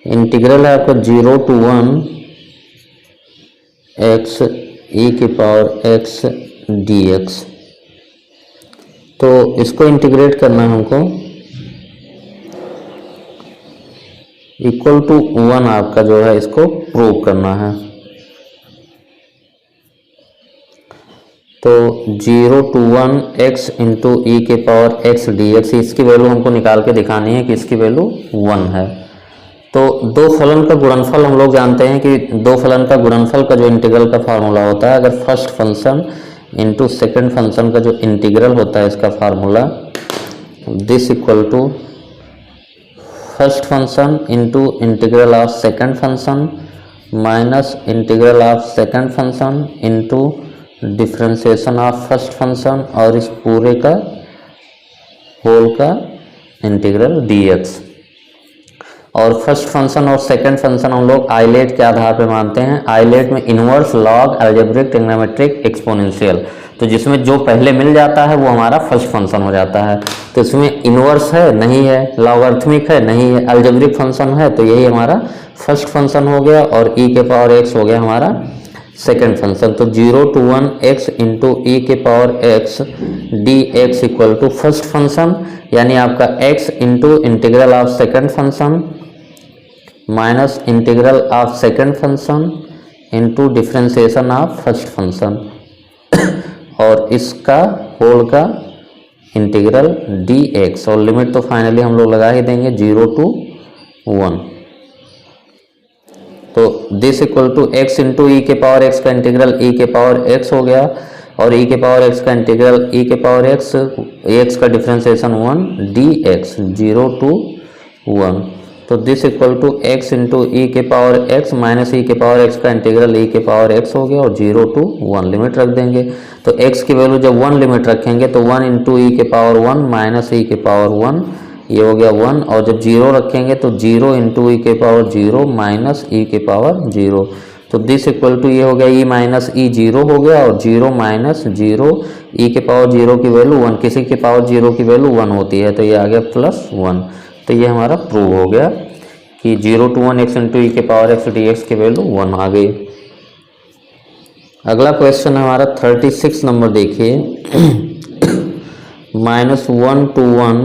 Integral है आपका 0 to 1 x e की पावर x dx। तो इसको इंटीग्रेट करना है हमको, इक्वल टू 1 आपका जो है इसको प्रूव करना है। तो 0 to 1 x इंटू ई के पावर x dx, इसकी वैल्यू हमको निकाल के दिखानी है कि इसकी वैल्यू 1 है। तो दो फलन का गुणनफल हम लोग जानते हैं कि दो फलन का गुणनफल का जो इंटीग्रल का फार्मूला होता है, अगर first function into second function का जो इंटीग्रल होता है इसका formula, this equal to first function into integral of second function minus integral of second function into differentiation of first function और इस पूरे का होल का इंटीग्रल dx। और फर्स्ट फंक्शन और सेकंड फंक्शन हम लोग आइलेट के आधार पर मानते हैं। आइलेट में inverse, log, algebraic, trigonometric, exponential, तो जिसमें जो पहले मिल जाता है वो हमारा फर्स्ट फंक्शन हो जाता है। तो इसमें इनवर्स है, नहीं है, लॉगरिथमिक है, नहीं है, अलजेब्रिक फंक्शन है, तो यही हमारा फर्स्ट फंक्शन हो गया और e के पावर x हो गया हमारा सेकेंड फंक्शन। तो 0 to 1 x इंटू ई के power x dx equal to first function यानी आपका x into integral of second function minus integral of second function into differentiation of first function और इसका whole का इंटीग्रल dx। और limit तो finally हम लोग लगा ही देंगे 0 to 1। तो this equal to x into e के पावर x का इंटीग्रल e के पावर x हो गया और e के पावर x का इंटीग्रल e के पावर x का डिफ्रेंशिएशन 1 dx 0 to 1। तो this equal to x into e के पावर x माइनस ई के पावर x का इंटीग्रल e के पावर x हो गया और 0 to 1 लिमिट रख देंगे। तो x की वैल्यू जब 1 लिमिट रखेंगे तो 1 इंटू ई के पावर 1 माइनस ई के पावर 1, ये हो गया 1, और जब 0 रखेंगे तो 0 इंटू ई के पावर 0 माइनस ई के पावर 0। तो दिस इक्वल टू ये हो गया e माइनस ई 0 हो गया और 0 माइनस 0 ई के पावर 0 की वैल्यू 1, किसी के पावर 0 की वैल्यू 1 होती है, तो ये आ गया प्लस 1। तो ये हमारा प्रूव हो गया कि 0 to 1 x इंटू ई के पावर x dx की वैल्यू 1 आ गई। अगला क्वेश्चन है हमारा 36 नंबर, देखिए -1 to 1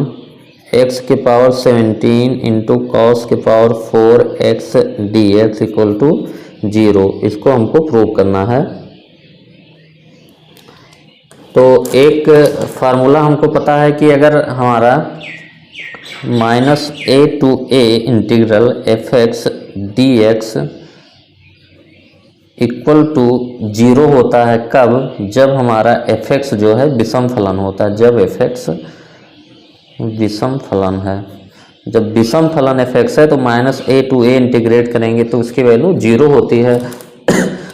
x के पावर 17 इंटू कॉस के power 4x dx equal to 0, इसको हमको प्रूव करना है। तो एक फार्मूला हमको पता है कि अगर हमारा -a to a integral fx dx equal to 0 होता है, कब? जब हमारा fx जो है विषम फलन होता है, जब fx विषम फलन है। जब विषम फलन fx है तो -a to a इंटीग्रेट करेंगे तो उसकी वैल्यू 0 होती है।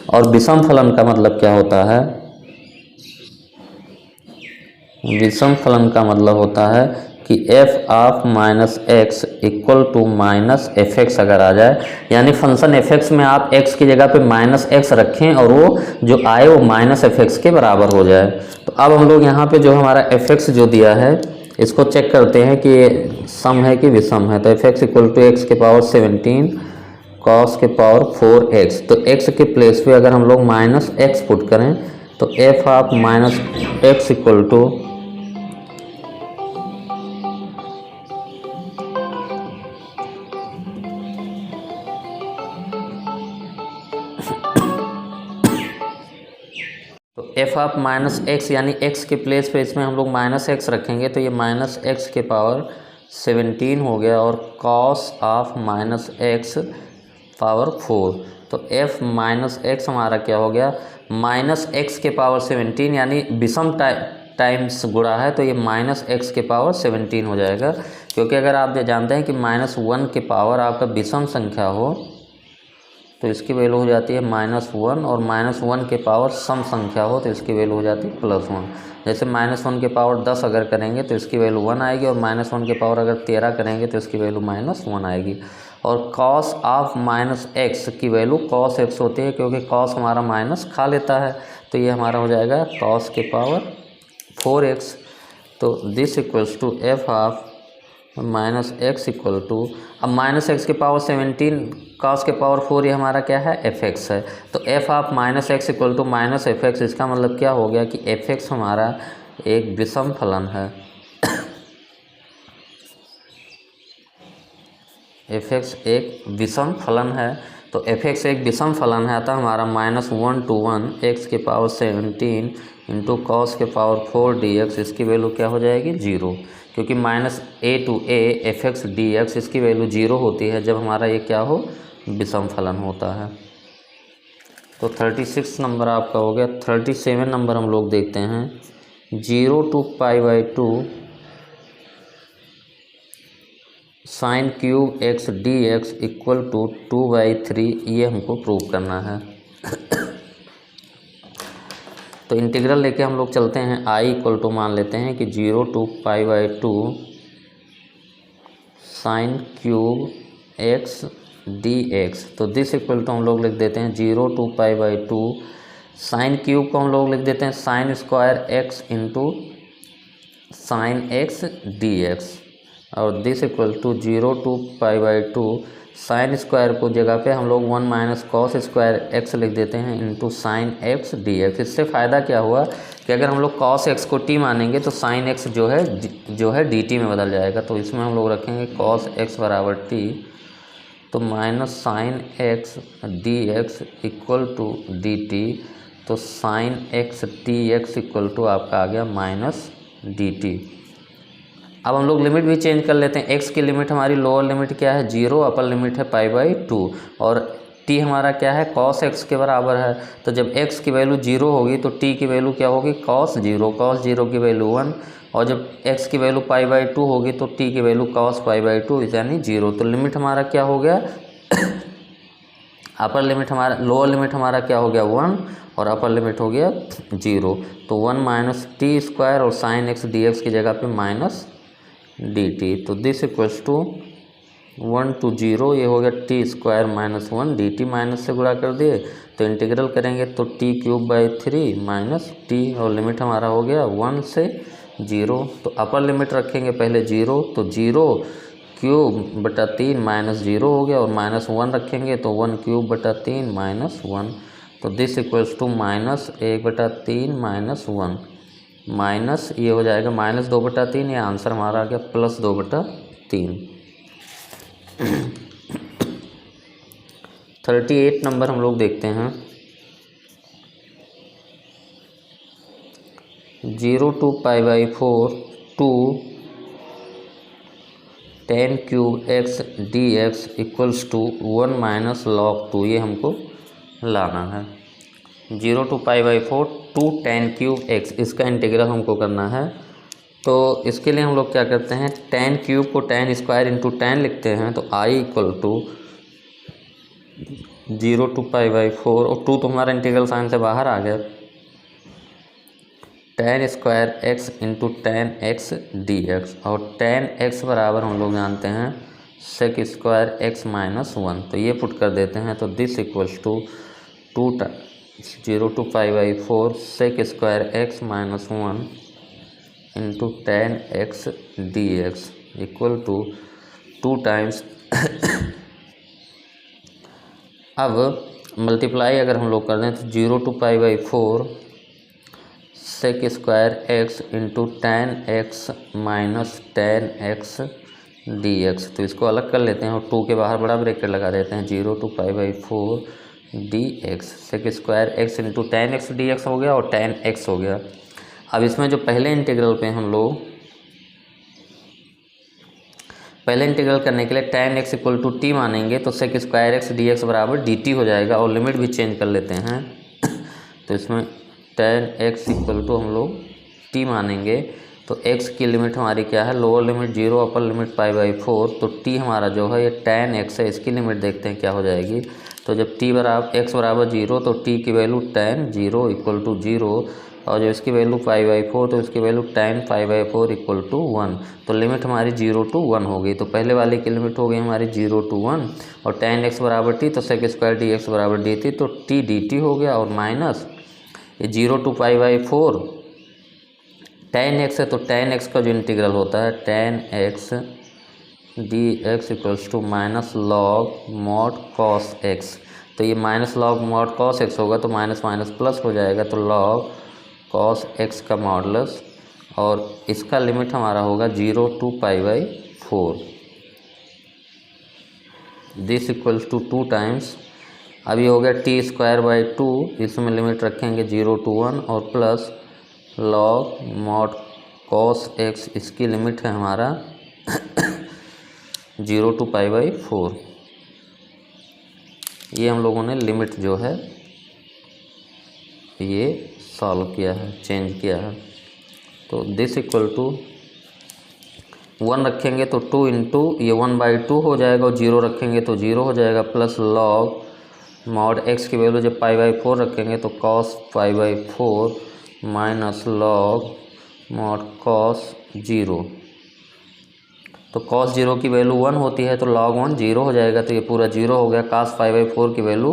और विषम फलन का मतलब क्या होता है? विषम फलन का मतलब होता है कि f of -x equal to -fx अगर आ जाए, यानी फंक्शन fx में आप x की जगह पे -x रखें और वो जो आए वो -fx के बराबर हो जाए। तो अब हम लोग यहाँ पे जो हमारा fx जो दिया है इसको चेक करते हैं कि ये सम है कि विषम है। तो fx इक्वल टू x के पावर 17 cos के पावर 4x, तो x के प्लेस पे अगर हम लोग -x पुट करें तो f of -x equal to f of -x यानी x के प्लेस पे इसमें हम लोग -x रखेंगे तो ये -x के पावर 17 हो गया और cos ऑफ -x पावर 4। तो f -x हमारा क्या हो गया? -x के पावर 17 यानी विषम टाइम्स गुणा है तो ये -x के पावर 17 हो जाएगा, क्योंकि अगर आप जानते हैं कि -1 के पावर आपका विषम संख्या हो तो इसकी वैल्यू हो जाती है -1 और -1 के पावर सम संख्या हो तो इसकी वैल्यू हो जाती है +1। जैसे -1 के पावर 10 अगर करेंगे तो इसकी वैल्यू 1 आएगी और -1 के पावर अगर 13 करेंगे तो इसकी वैल्यू -1 आएगी। और cos ऑफ -x की वैल्यू cos x होती है, क्योंकि cos हमारा माइनस खा लेता है, तो ये हमारा हो जाएगा cos के पावर 4x। तो this equals to f of minus x equal to, अब माइनस एक्स के पावर 17 कॉस के पावर 4 ये हमारा क्या है एफ एक्स है। तो f of minus x equal to minus f x, इसका मतलब क्या हो गया कि एफ एक्स हमारा एक विषम फलन है। एफ एक्स एक विषम फलन है, तो एफ एक्स एक विषम फलन है, अतः हमारा -1 to 1 एक्स के पावर 17 इंटू कॉस के पावर 4 डी एक्स, इसकी वैल्यू क्या हो जाएगी 0, क्योंकि -a to a F x d x इसकी वैल्यू 0 होती है जब हमारा ये क्या हो विषम फलन होता है। तो 36 नंबर आपका हो गया। 37 नंबर हम लोग देखते हैं, 0 to π/2 sine cube x d x equal to 2/3, ये हमको प्रूव करना है। तो इंटीग्रल लेके हम लोग चलते हैं, आई इक्वल टू मान लेते हैं कि 0 to π/2 sine cube x d x, तो दिस इक्वल टू हम लोग लिख देते हैं 0 to π/2 साइन क्यूब को हम लोग लिख देते हैं sine square x into sine x d x, और this equal to 0 to π/2 sine square को जगह पे हम लोग 1 माइनस कॉस स्क्वायर एक्स लिख देते हैं into sine x d x. इससे फ़ायदा क्या हुआ कि अगर हम लोग कॉस एक्स को टी मानेंगे तो साइन एक्स जो है डी टी में बदल जाएगा, तो इसमें हम लोग रखेंगे कॉस एक्स बराबर टी, तो minus sine x d x equal to d t, तो sine x d x equal to आपका आ गया माइनस डी टी। अब हम लोग लिमिट भी चेंज कर लेते हैं, x की लिमिट हमारी लोअर लिमिट क्या है 0, अपर लिमिट है π/2, और t हमारा क्या है cos x के बराबर है, तो जब x की वैल्यू 0 होगी तो t की वैल्यू क्या होगी cos 0 की वैल्यू 1, और जब x की वैल्यू π/2 होगी तो t की वैल्यू cos π/2 यानी 0। तो लिमिट हमारा क्या हो गया अपर लिमिट हमारा, लोअर लिमिट हमारा क्या हो गया 1 और अपर लिमिट हो गया 0, तो 1 माइनस टी स्क्वायर और साइन एक्स डी एक्स की जगह पे माइनस डी टी, तो दिस इक्वल्स टू 1 to 0, ये हो गया T square minus 1, D T minus से गुणा कर दिए तो इंटीग्रल करेंगे तो t³ माइनस टी, और लिमिट हमारा हो गया 1 से 0। तो अपर लिमिट रखेंगे पहले 0, तो 0³/3 माइनस 0 हो गया, और -1 रखेंगे तो 1³/3 माइनस 1, तो this equals to -1/3 minus 1, minus ये हो जाएगा -2/3, ये आंसर हमारा आ गया +2/3। 38 नंबर हम लोग देखते हैं, 0 to π/4 2 tan³ x d x equals to 1 minus log 2, ये हमको लाना है। 0 to π/4 2 tan³ एक्स, इसका इंटीग्रल हमको करना है। तो इसके लिए हम लोग क्या करते हैं, tan³ को tan स्क्वायर इंटू tan लिखते हैं, तो i इक्वल टू 0 to π/4, और 2 तो हमारा इंटीग्रल साइन से बाहर आ गया, tan square x into tan x d x, और tan x बराबर हम लोग जानते हैं sec स्क्वायर एक्स माइनस 1, तो ये पुट कर देते हैं, तो this equals to 0 to π/4 sec square x minus 1 into tan x d x equal to 2 times अब मल्टीप्लाई अगर हम लोग कर दें तो 0 to π/4 sec square x into tan x minus tan x d x, तो इसको अलग कर लेते हैं और 2 के बाहर बड़ा ब्रैकेट लगा देते हैं, 0 to π/4 d x sec square x into tan x d x हो गया और tan एक्स हो गया। अब इसमें जो पहले इंटीग्रल पे हम लोग पहले इंटीग्रल करने के लिए tan x इक्वल टू टी मानेंगे, तो sec square x d x बराबर डी टी हो जाएगा, और लिमिट भी चेंज कर लेते हैं। तो इसमें tan x इक्वल टू हम लोग टी मानेंगे, तो x की लिमिट हमारी क्या है, लोअर लिमिट 0 अपर लिमिट π/4, तो t हमारा जो है ये tan x है, इसकी लिमिट देखते हैं क्या हो जाएगी। तो जब x बराबर 0 तो t की वैल्यू tan 0 इक्वल टू 0, और जो इसकी वैल्यू π/4 तो इसकी वैल्यू tan π/4 इक्वल टू 1, तो लिमिट हमारी 0 to 1 हो गई। तो पहले वाले की लिमिट हो गई हमारी 0 to 1, और tan x बराबर t, तो सेक स्क्वायर डी एक्स बराबर डी टी, तो t डी टी हो गया, और माइनस ये 0 to π/4 tan x है, तो tan x का जो इंटीग्रल होता है tan x d x equals to minus log mod cos x. तो ये minus log mod cos x होगा तो माइनस माइनस प्लस हो जाएगा, तो लॉग कॉस एक्स का मॉडुलस, और इसका लिमिट हमारा होगा 0 to π/4। This equals to 2 times, अभी हो गया t²/2, इसमें लिमिट रखेंगे 0 to 1 और plus log mod cos x, इसकी लिमिट है हमारा 0 to π/4। ये हम लोगों ने लिमिट जो है ये सॉल्व किया है, चेंज किया है। तो दिस इक्वल टू 1 रखेंगे तो 2 इंटू ये 1/2 हो जाएगा, और 0 रखेंगे तो 0 हो जाएगा, प्लस लॉग मॉड एक्स की वैल्यू जब π/4 रखेंगे तो cos π/4 minus log mod cos 0। तो cos 0 की वैल्यू 1 होती है तो log 1 0 हो जाएगा, तो ये पूरा 0 हो गया। cos π/4 की वैल्यू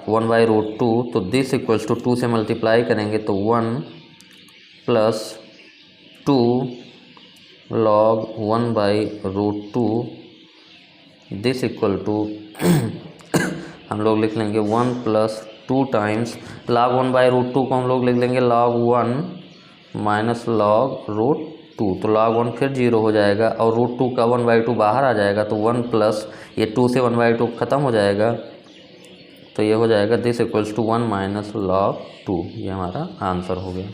1/√2, तो दिस इक्वल्स टू 2 से मल्टीप्लाई करेंगे तो 1 plus 2 log 1/√2, this equal to हम लोग लिख लेंगे 1 प्लस 2 टाइम्स log 1/√2 को हम लोग लिख लेंगे log 1 माइनस log √2, तो log 1 फिर 0 हो जाएगा, और √2 का 1/2 बाहर आ जाएगा, तो 1 प्लस ये 2 से 1/2 ख़त्म हो जाएगा, तो ये हो जाएगा this equals to 1 minus log 2। ये हमारा आंसर हो गया।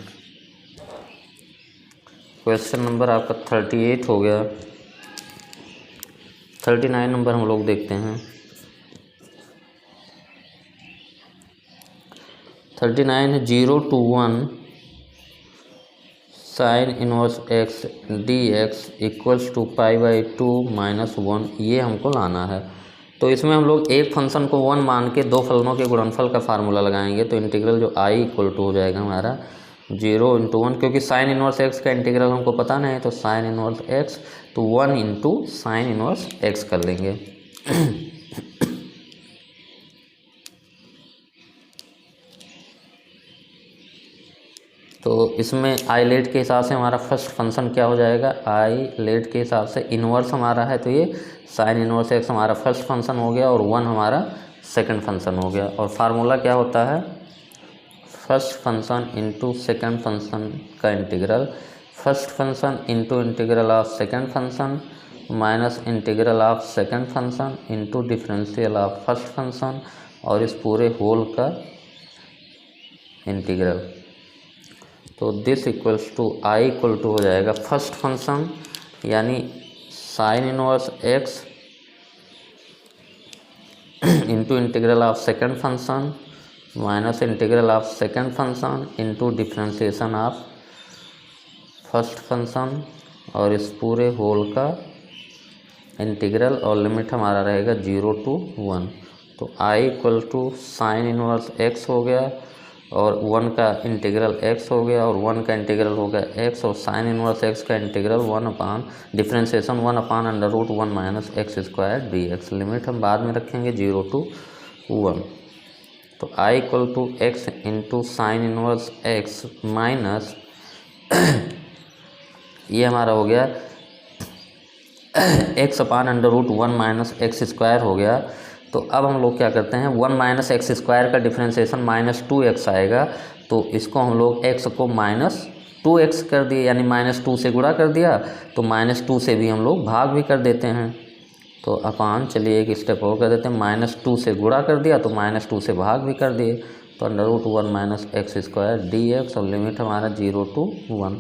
क्वेश्चन नंबर आपका 38 हो गया। 39 नंबर हम लोग देखते हैं। 39 है 0 to 1 sine inverse x d x equals to π/2 minus 1, ये हमको लाना है। तो इसमें हम लोग एक फंक्शन को 1 मान के दो फलनों के गुणनफल का फार्मूला लगाएंगे, तो इंटीग्रल जो i इक्वल टू हो जाएगा हमारा 0 × 1, क्योंकि साइन इनवर्स एक्स का इंटीग्रल हमको पता नहीं है, तो साइन इनवर्स एक्स, तो 1 इंटू साइन इनवर्स एक्स कर लेंगे। तो इसमें आई लेट के हिसाब से हमारा फर्स्ट फंक्शन क्या हो जाएगा, आई लेट के हिसाब से इन्वर्स हमारा है, तो ये साइन इन्वर्स एक्स हमारा फर्स्ट फंक्शन हो गया, और 1 हमारा सेकंड फंक्शन हो गया। और फार्मूला क्या होता है, first function into second function का integral, first function into integral of second function minus integral of second function into differential of first function, और इस पूरे होल का इंटीग्रल। तो this equals to I equal to हो जाएगा first function यानी sine inverse x into integral of second function minus integral of second function into differentiation of first function, और इस पूरे होल का इंटीग्रल, और लिमिट हमारा रहेगा 0 to 1। तो I equal to sine inverse x हो गया, और 1 का इंटीग्रल x हो गया, और 1 का इंटीग्रल हो गया x, और साइन इनवर्स x का integral 1 differentiation 1/√1 minus x² dx। Limit हम बाद में रखेंगे 0 to 1। तो i equal to x into sine inverse x minus ये हमारा हो गया x/√1 माइनस x² हो गया। तो अब हम लोग क्या करते हैं, 1 माइनस x² का डिफ्रेंशिएशन -2x आएगा, तो इसको हम लोग x को -2x कर दिए, यानी -2 से गुणा कर दिया, तो -2 से भी हम लोग भाग भी कर देते हैं। तो अपान चलिए एक स्टेप और कर देते हैं, -2 से गुणा कर दिया तो -2 से भाग भी कर दिए, तो √1 माइनस x² dx, और लिमिट हमारा 0 to 1।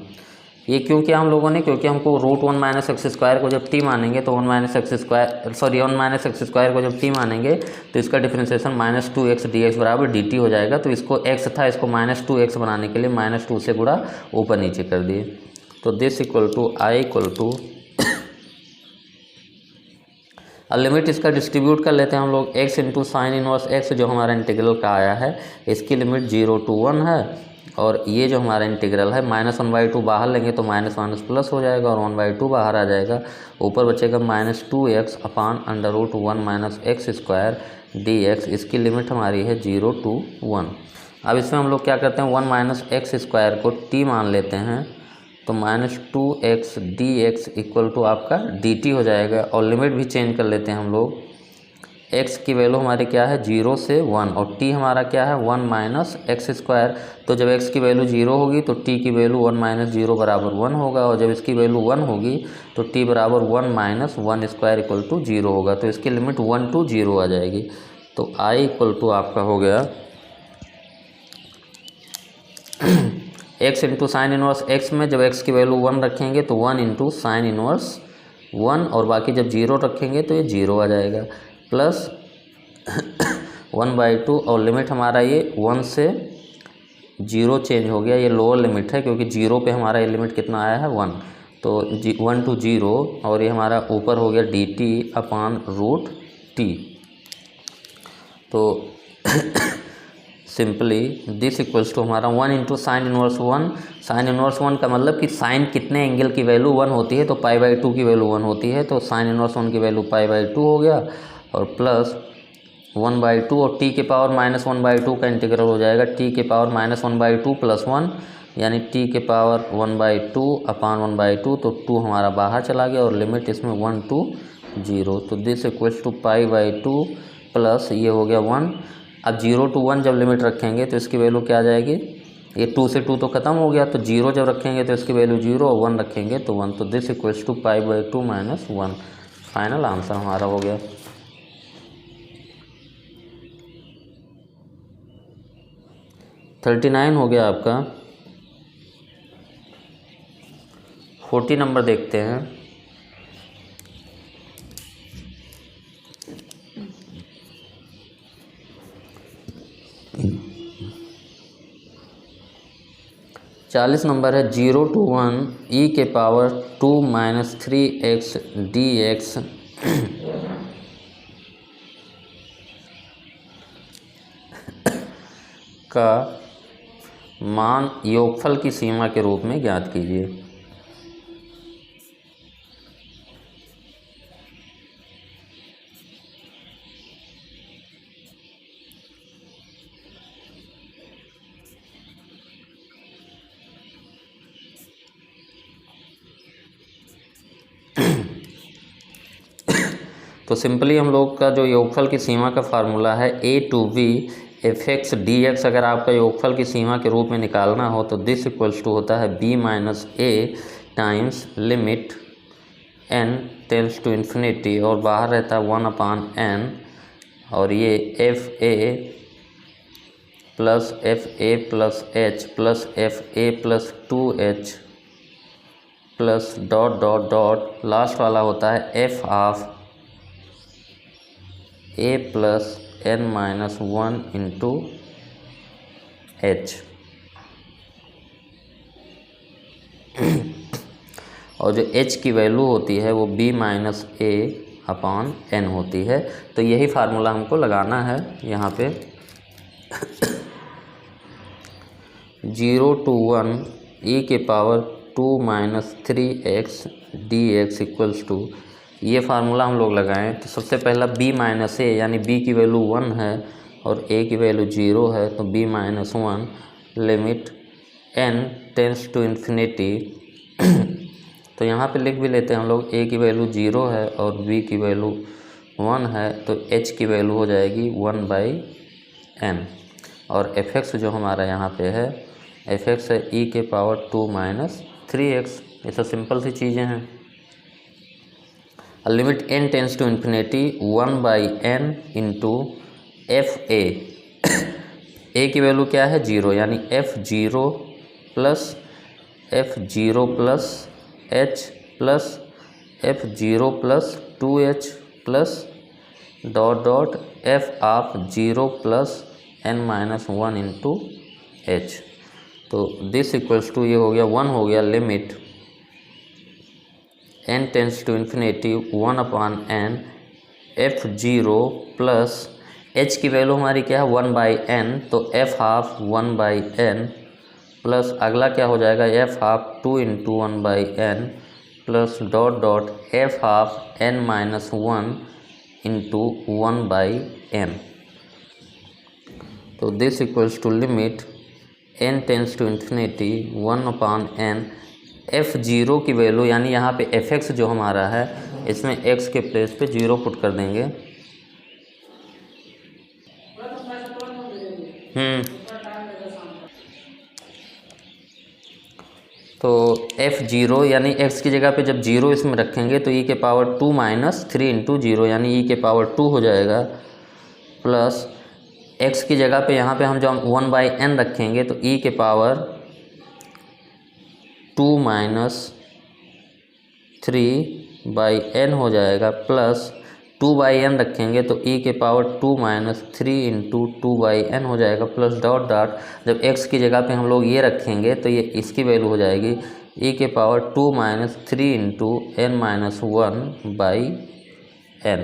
ये क्यों किया हम लोगों ने, क्योंकि हमको √1 माइनस x² को जब t मानेंगे तो 1 माइनस x² को जब t मानेंगे तो इसका डिफरेंशिएशन -2x dx बराबर dt हो जाएगा। तो इसको x था, इसको -2x बनाने के लिए -2 से गुणा ऊपर नीचे कर दिए। तो this equal to I equal to limit इसका डिस्ट्रीब्यूट कर लेते हैं हम लोग, x into sine inverse x जो हमारा इंटीग्रल का आया है, इसकी लिमिट 0 to 1 है, और ये जो हमारा इंटीग्रल है -1/2 बाहर लेंगे तो माइनस माइनस प्लस हो जाएगा, और 1/2 बाहर आ जाएगा, ऊपर बचेगा -2x अपान √1 माइनस x² dx। इसकी लिमिट हमारी है 0 to 1। अब इसमें हम लोग क्या करते हैं, 1 माइनस x² को t मान लेते हैं, तो -2x dx इक्वल टू आपका dt हो जाएगा। और लिमिट भी चेंज कर लेते हैं हम लोग। x की वैल्यू हमारी क्या है 0 से 1 और t हमारा क्या है 1 माइनस एक्स स्क्वायर। तो जब x की वैल्यू 0 होगी तो t की वैल्यू 1 माइनस 0 बराबर 1 होगा, और जब इसकी वैल्यू 1 होगी तो t बराबर 1 माइनस 1 स्क्वायर इक्वल टू 0 होगा। तो इसकी लिमिट 1 to 0 आ जाएगी। तो i इक्वल टू आपका हो गया x into sine inverse x में जब x की वैल्यू 1 रखेंगे तो 1 इंटू साइन इनवर्स 1, और बाकी जब 0 रखेंगे तो ये 0 आ जाएगा, प्लस 1/2। और लिमिट हमारा ये 1 से 0 चेंज हो गया, ये लोअर लिमिट है क्योंकि 0 पे हमारा ये लिमिट कितना आया है 1। तो 1 to 0, और ये हमारा ऊपर हो गया dt अपॉन रूट t। तो सिंपली दिस इक्वल्स टू हमारा 1 into sine inverse 1। Sine inverse 1 का मतलब कि साइन कितने एंगल की वैल्यू 1 होती है तो π/2 की वैल्यू 1 होती है, तो साइन इनवर्स 1 की वैल्यू π/2 हो गया, और प्लस 1/2, और t के पावर -1/2 का इंटीग्रल हो जाएगा t के पावर -1/2 प्लस 1, यानी t के पावर 1/2 अपॉन 1/2। तो 2 हमारा बाहर चला गया, और लिमिट इसमें 1 to 0। तो दिस इक्वल्स टू π/2 प्लस ये हो गया 1। अब 0 to 1 जब लिमिट रखेंगे तो इसकी वैल्यू क्या आ जाएगी, ये 2 से 2 तो ख़त्म हो गया, तो 0 जब रखेंगे तो इसकी वैल्यू 0, और 1 रखेंगे तो 1। तो this equals to π/2 minus 1। Final answer हमारा हो गया। $39 हो गया आपका। 40 नंबर देखते हैं। चालीस नंबर है 0 to 1 e के पावर 2 माइनस 3x dx का मान योगफल की सीमा के रूप में ज्ञात कीजिए। तो सिंपली हम लोग का जो योगफल की सीमा का फार्मूला है a to b fx dx। अगर आपका योगफल की सीमा के रूप में निकालना हो तो दिस इक्वल्स टू होता है b minus a times limit n tends to infinity, और बाहर रहता है 1/n, और ये fa plus plus h plus fa plus 2h plus dot dot dot, last वाला होता है f of a plus n minus 1 into h। और जो h की वैल्यू होती है वो b minus a upon n होती है। तो यही फार्मूला हमको लगाना है यहाँ पे। 0 to 1 e के power 2 minus 3x dx equals to, ये फार्मूला हम लोग लगाएं तो सबसे पहला b माइनस a, यानी b की वैल्यू 1 है और a की वैल्यू 0 है, तो b minus 1 limit n tends to infinity. तो यहाँ पे लिख भी लेते हैं हम लोग, a की वैल्यू 0 है और b की वैल्यू 1 है, तो h की वैल्यू हो जाएगी 1/n। और fx जो हमारा यहाँ पे है fx है e के पावर 2 माइनस 3x। ये सब सिंपल सी चीज़ें हैं। Limit n tends to infinity 1/n into fa। a की वैल्यू क्या है 0, यानी f0 plus h plus f0 plus 2h plus dot dot f of 0 plus n minus 1 into h। तो दिस इक्वल्स टू, ये हो गया 1 हो गया limit n tends to infinity 1/n f0 plus h की वैल्यू हमारी क्या है 1/n, तो f हाफ 1/n प्लस अगला क्या हो जाएगा f half 2 into 1/n plus dot dot f half n minus 1 into 1/n। तो this equals to limit n tends to infinity 1/n f0 की वैल्यू यानी यहाँ पे fx जो हमारा है इसमें x के प्लेस पे 0 पुट कर देंगे। तो f0 यानी x की जगह पे जब 0 इसमें रखेंगे तो e के पावर 2 माइनस 3 इंटू 0 यानी e के पावर 2 हो जाएगा, प्लस x की जगह पे यहाँ पे हम जब 1/n रखेंगे तो e के पावर 2 माइनस 3/n हो जाएगा, प्लस 2/n रखेंगे तो e के पावर 2 माइनस 3 इंटू 2/n हो जाएगा, प्लस डॉट डॉट जब x की जगह पे हम लोग ये रखेंगे तो ये इसकी वैल्यू हो जाएगी e के power 2 minus 3 into n minus 1/n।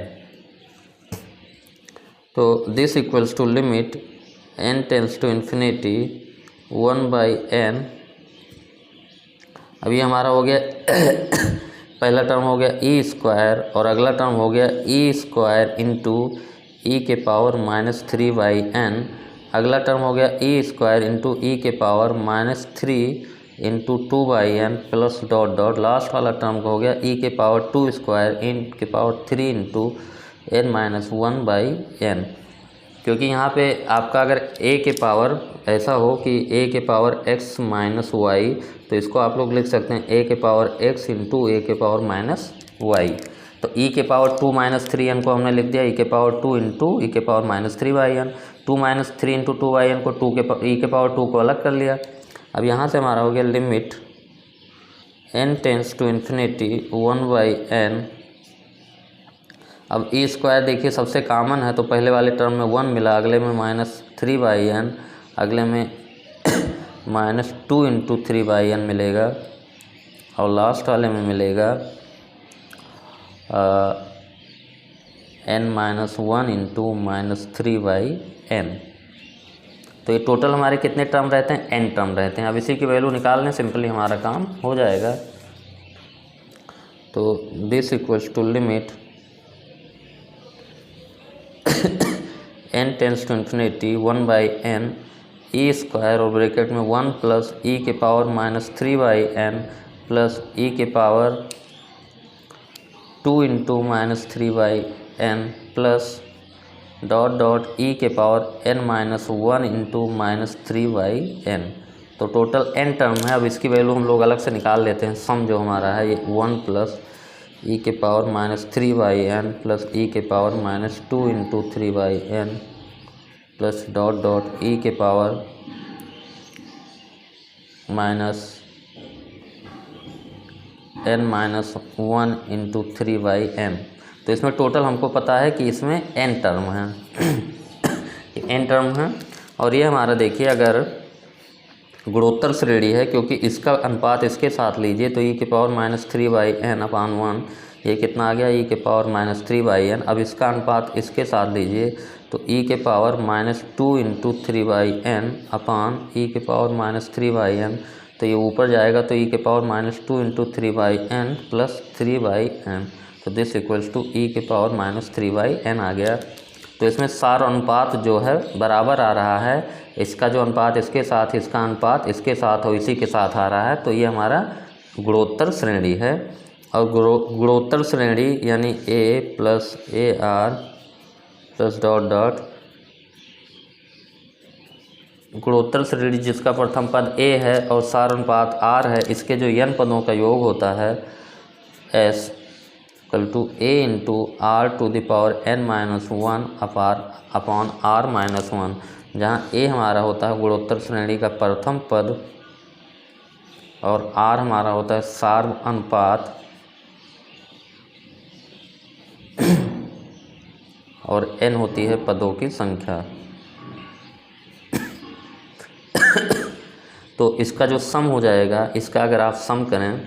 तो this equals to limit n tends to infinity 1/n। अभी हमारा हो गया पहला टर्म हो गया ई स्क्वायर और अगला टर्म हो गया ई स्क्वायर इंटू ई के पावर माइनस 3/n। अगला टर्म हो गया ई स्क्वायर इंटू ई के power minus 3 into 2/n plus dot dot last वाला टर्म हो गया ई के पावर 2 स्क्वायर इन के power 3 into n minus 1/n। क्योंकि यहाँ पे आपका अगर a के पावर ऐसा हो कि a के पावर x माइनस वाई तो इसको आप लोग लिख सकते हैं a के पावर x इंटू a के पावर माइनस वाई। तो e के पावर 2 माइनस 3n को हमने लिख दिया e के पावर 2 इंटू ई के power minus 3/n। 2 minus 3 into 2/n को e के पावर 2 को अलग कर लिया। अब यहाँ से हमारा हो गया limit n tends to infinity 1/n। अब ई स्क्वायर देखिए सबसे कॉमन है तो पहले वाले टर्म में 1 मिला, अगले में माइनस 3/n, अगले में माइनस 2 इंटू 3/n मिलेगा और लास्ट वाले में मिलेगा n minus 1 into minus 3/n। तो ये टोटल हमारे कितने टर्म रहते हैं? n टर्म रहते हैं। अब इसी की वैल्यू निकाल लें, सिंपली हमारा काम हो जाएगा। तो this equals to limit n tends to infinity 1/n e square और ब्रैकेट में 1 प्लस ई के power minus 3/n plus e के power 2 into minus 3/n plus dot dot e के power n minus 1 into minus 3/n। तो total n term है। अब इसकी value हम लोग अलग से निकाल लेते हैं। सम जो हमारा है ये 1 प्लस ई के power minus 3/n plus e के power minus 2 into 3/n plus dot dot e के power minus n minus 1 into 3/n। तो इसमें टोटल हमको पता है कि इसमें n टर्म है n टर्म है। और ये हमारा देखिए अगर गुणोत्तर श्रेणी है, क्योंकि इसका अनुपात इसके साथ लीजिए तो ई के पावर माइनस 3/n अपान 1 ये कितना आ गया ई के पावर माइनस 3/n। अब इसका अनुपात इसके साथ लीजिए तो ई के पावर माइनस 2 इंटू 3/n अपान ई के पावर माइनस 3/n। तो ये ऊपर जाएगा तो ई के power minus 2 into 3/n plus 3/n। तो दिस इक्वल्स टू ई के पावर माइनस 3/n आ गया। तो इसमें सार अनुपात जो है बराबर आ रहा है। इसका जो अनुपात इसके साथ, इसका अनुपात इसके साथ और इसी के साथ आ रहा है। तो ये हमारा गुणोत्तर श्रेणी है। और गुणोत्तर श्रेणी यानी a plus AR plus dot dot गुणोत्तर श्रेणी जिसका प्रथम पद a है और सार अनुपात r है, इसके जो n पदों का योग होता है s equal to a into r to the power n minus 1 upon r minus 1, जहाँ a हमारा होता है गुणोत्तर श्रेणी का प्रथम पद और r हमारा होता है सार अनुपात और n होती है पदों की संख्या। तो इसका जो सम हो जाएगा, इसका अगर आप सम करें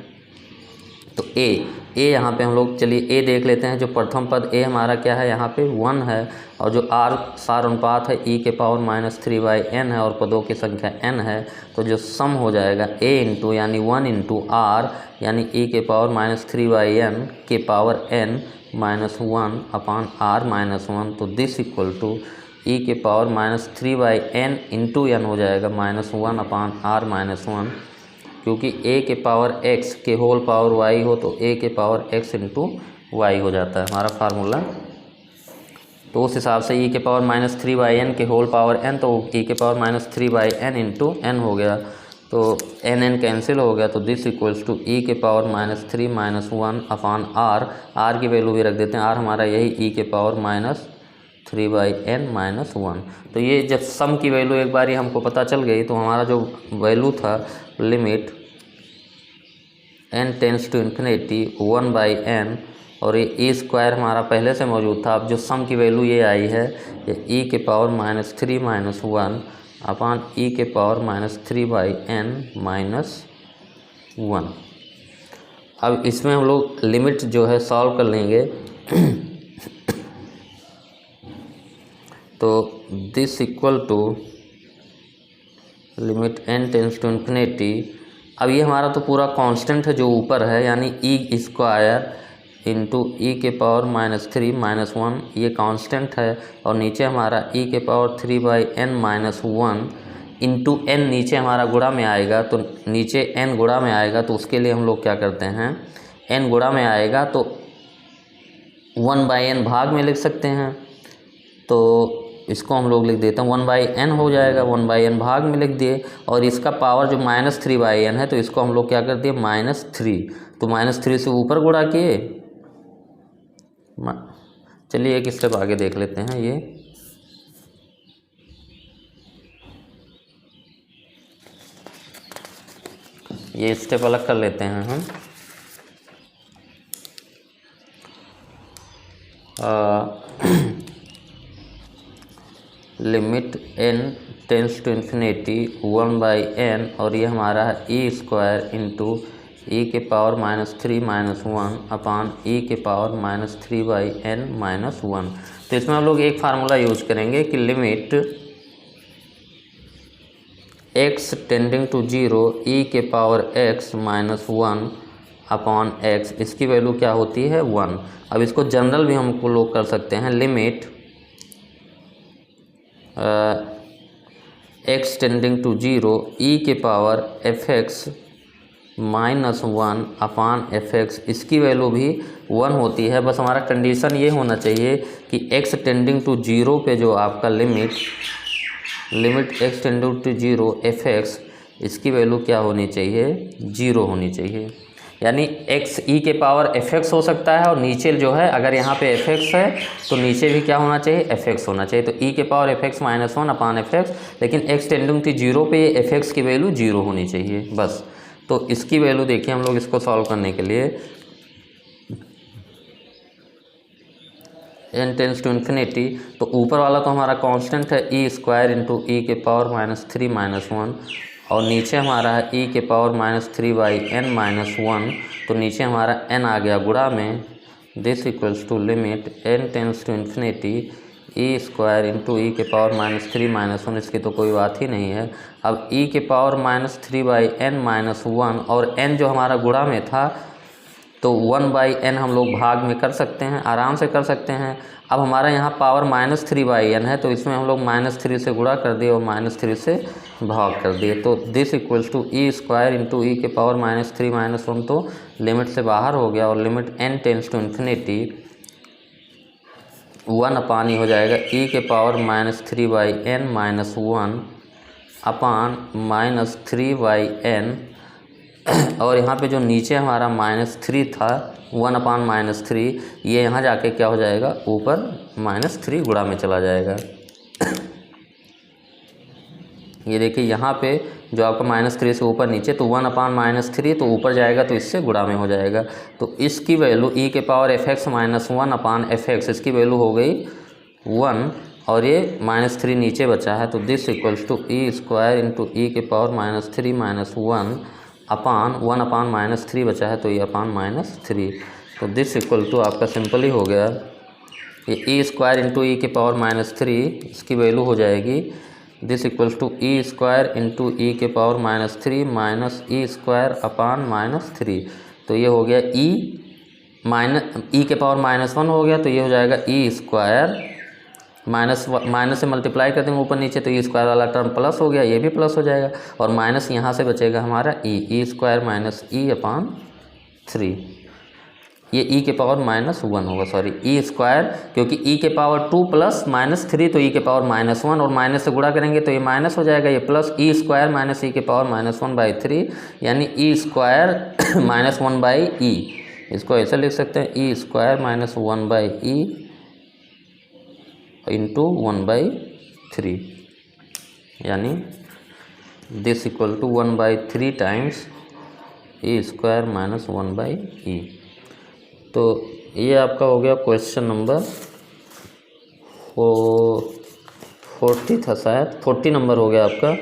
तो a यहाँ पे हम लोग चलिए a देख लेते हैं। जो प्रथम पद a हमारा क्या है, यहाँ पे 1 है और जो r सार अनुपात है e के पावर माइनस 3/n है और पदों की संख्या n है। तो जो सम हो जाएगा a इंटू यानी 1 इंटू r यानी e के पावर माइनस 3/n के पावर n माइनस 1 अपान r माइनस 1। तो दिस इक्वल टू e के power minus 3/n into n हो जाएगा माइनस 1 अपान r माइनस 1 क्योंकि a के पावर x के होल पावर y हो तो a के पावर x इंटू वाई हो जाता है हमारा फार्मूला। तो उस हिसाब से e के पावर -3/n के होल पावर n, तो e के पावर -3/n इंटू n हो गया, तो n कैंसिल हो गया, तो दिस इक्वल्स टू e के पावर -3 - 1 अपॉन r की वैल्यू भी रख देते हैं, r हमारा यही e के पावर -3/n - 1। तो ये जब सम की वैल्यू एक बार ही हमको पता चल गई, तो हमारा जो वैल्यू था limit n tends to infinity 1/n, और ये e स्क्वायर हमारा पहले से मौजूद था। अब जो सम की वैल्यू ये आई है, ये e के पावर -3 - 1 अपॉन e के पावर -3/n - 1। अब इसमें हम लोग लिमिट जो है सॉल्व कर लेंगे। तो this equal to limit n tends to infinity, अब ये हमारा तो पूरा कांस्टेंट है जो ऊपर है, यानी e स्क्वायर इंटू ई के पावर -3 - 1, ये कांस्टेंट है, और नीचे हमारा e के पावर 3/n - 1 इंटू n नीचे हमारा गुणा में आएगा, तो नीचे n गुणा में आएगा, तो उसके लिए हम लोग क्या करते हैं, n गुणा में आएगा तो 1/n भाग में लिख सकते हैं, तो इसको हम लोग लिख देते हैं 1/n हो जाएगा, 1/n भाग में लिख दिए, और इसका पावर जो -3/n है, तो इसको हम लोग क्या कर दिए -3, तो -3 से ऊपर गुणा किए। चलिए एक स्टेप आगे देख लेते हैं, ये स्टेप अलग कर लेते हैं हम। Limit n tends to infinity 1/n, और ये हमारा है e स्क्वायर इंटू e के पावर -3 - 1 अपॉन e के पावर -3/n - 1। तो इसमें हम लोग एक फार्मूला यूज करेंगे कि limit x tending to 0 e के पावर x -1 अपॉन x, इसकी वैल्यू क्या होती है 1। अब इसको जनरल भी हम लोग कर सकते हैं, limit x tending to 0 e के पावर fx -1 अपॉन fx, इसकी वैल्यू भी 1 होती है। बस हमारा कंडीशन ये होना चाहिए कि x टेंडिंग टू 0 पे जो आपका limit x tending to 0 fx, इसकी वैल्यू क्या होनी चाहिए 0 होनी चाहिए, यानी x e के पावर fx हो सकता है, और नीचे जो है अगर यहाँ पे fx है तो नीचे भी क्या होना चाहिए fx होना चाहिए, तो e के पावर fx -1 अपॉन fx, लेकिन x टेंडिंग टू 0 पे fx की वैल्यू 0 होनी चाहिए बस। तो इसकी वैल्यू देखिए हम लोग इसको सॉल्व करने के लिए n टेंस टू इन्फिनिटी, तो ऊपर वाला तो हमारा कांस्टेंट है e स्क्वायर इंटू ई के पावर -3 - 1, और नीचे हमारा है e के पावर -3/n - 1, तो नीचे हमारा n आ गया गुणा में। This equals to limit n tends to infinity e square into e के पावर -3 - 1, इसकी तो कोई बात ही नहीं है। अब e के पावर -3/n - 1, और n जो हमारा गुणा में था, तो 1/n हम लोग भाग में कर सकते हैं, आराम से कर सकते हैं। अब हमारा यहाँ पावर -3/n है, तो इसमें हम लोग -3 से गुणा कर दिए और -3 से भाग कर दिए, तो this equals to e square into e के पावर -3 - 1, तो लिमिट से बाहर हो गया, और limit n tends to infinity 1 upon ही हो जाएगा e के पावर -3/n - 1 अपान -3/n, और यहाँ पे जो नीचे हमारा -3 था 1 अपान -3, ये यहाँ जाके क्या हो जाएगा ऊपर -3 गुणा में चला जाएगा। ये देखिए यहाँ पे जो आपका -3 से ऊपर नीचे, तो 1 अपान -3, तो ऊपर जाएगा तो इससे गुणा में हो जाएगा, तो इसकी वैल्यू e के पावर fx -1 अपान fx, इसकी वैल्यू हो गई 1, और ये -3 नीचे बचा है, तो this equals to e square into e के पावर -3 - 1 अपान 1 अपान -3 बचा है, तो ये अपान -3, तो दिस इक्वल टू आपका सिंपल ही हो गया, ये ई स्क्वायर इंटू ई के पावर -3, इसकी वैल्यू हो जाएगी this equals to e square into e के power -3 minus e square upon -3, तो ये हो गया ई के पावर -1 हो गया, तो ये हो जाएगा ई स्क्वायर माइनस से मल्टीप्लाई कर देंगे ऊपर नीचे तो ई स्क्वायर वाला टर्म प्लस हो गया, ये भी प्लस हो जाएगा, और माइनस यहाँ से बचेगा हमारा ई स्क्वायर माइनस ई अपॉन 3, ये ई के पावर -1 होगा, सॉरी ई स्क्वायर, क्योंकि ई के पावर 2 प्लस -3 तो ई के पावर -1, और माइनस से गुणा करेंगे तो ये माइनस हो जाएगा, ये plus E square minus e के पावर -1/3, यानी ई स्क्वायर -1/e, इसको ऐसे लिख सकते हैं ई स्क्वायर -1/e इंटू 1/3, यानी this equal to 1/3 times e square -1/e। तो ये आपका हो गया क्वेश्चन नंबर 40 था शायद, 40 नंबर हो गया आपका।